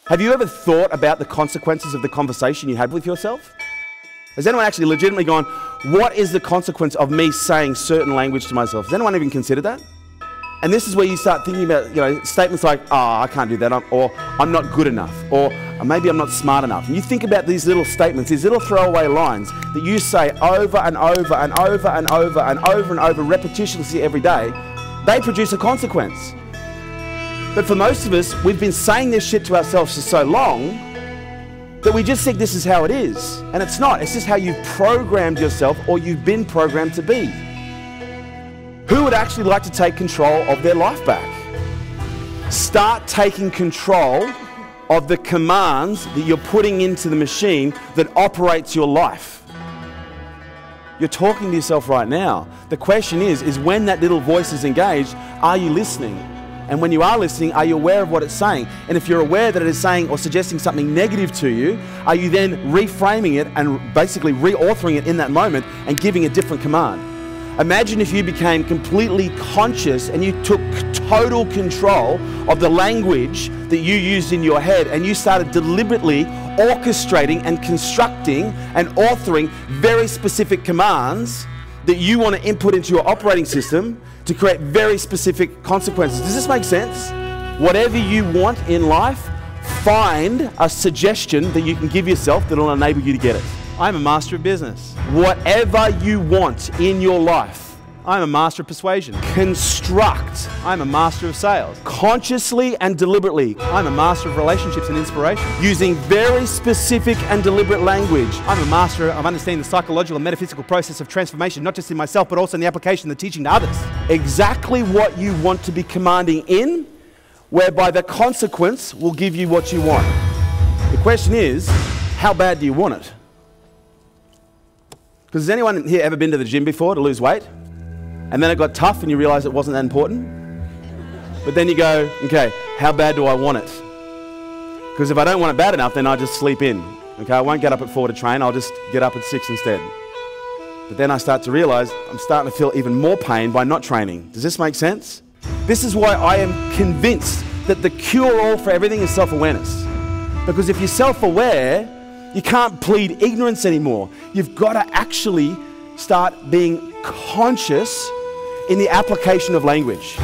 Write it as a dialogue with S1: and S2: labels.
S1: Have you ever thought about the consequences of the conversation you had with yourself? Has anyone actually legitimately gone, what is the consequence of me saying certain language to myself? Has anyone even considered that? And this is where you start thinking about, statements like, oh, I can't do that, or I'm not good enough, or maybe I'm not smart enough. And you think about these little statements, these little throwaway lines that you say over and over and over and over and over and over repetitiously every day, they produce a consequence. But for most of us, we've been saying this shit to ourselves for so long that we just think this is how it is. And it's not. It's just how you've programmed yourself, or you've been programmed to be. Who would actually like to take control of their life back? Start taking control of the commands that you're putting into the machine that operates your life. You're talking to yourself right now. The question is when that little voice is engaged, are you listening? And when you are listening, are you aware of what it's saying? And if you're aware that it is saying or suggesting something negative to you, are you then reframing it and basically reauthoring it in that moment and giving a different command? Imagine if you became completely conscious and you took total control of the language that you used in your head, and you started deliberately orchestrating and constructing and authoring very specific commands that you want to input into your operating system to create very specific consequences. Does this make sense? Whatever you want in life, find a suggestion that you can give yourself that will enable you to get it.
S2: I'm a master of business.
S1: Whatever you want in your life,
S2: I'm a master of persuasion.
S1: construct
S2: I'm a master of sales.
S1: consciously and deliberately
S2: I'm a master of relationships and inspiration.
S1: using very specific and deliberate language.
S2: I'm a master of understanding the psychological and metaphysical process of transformation, not just in myself, but also in the application and the teaching to others.
S1: Exactly what you want to be commanding in, whereby the consequence will give you what you want. The question is, how bad do you want it? Because has anyone here ever been to the gym before to lose weight? And then it got tough and you realize it wasn't that important? But then you go, okay, how bad do I want it? Because if I don't want it bad enough, then I just sleep in. Okay, I won't get up at 4 to train, I'll just get up at 6 instead. But then I start to realize I'm starting to feel even more pain by not training. Does this make sense? This is why I am convinced that the cure-all for everything is self-awareness. Because if you're self-aware, you can't plead ignorance anymore. You've got to actually start being conscious in the application of language.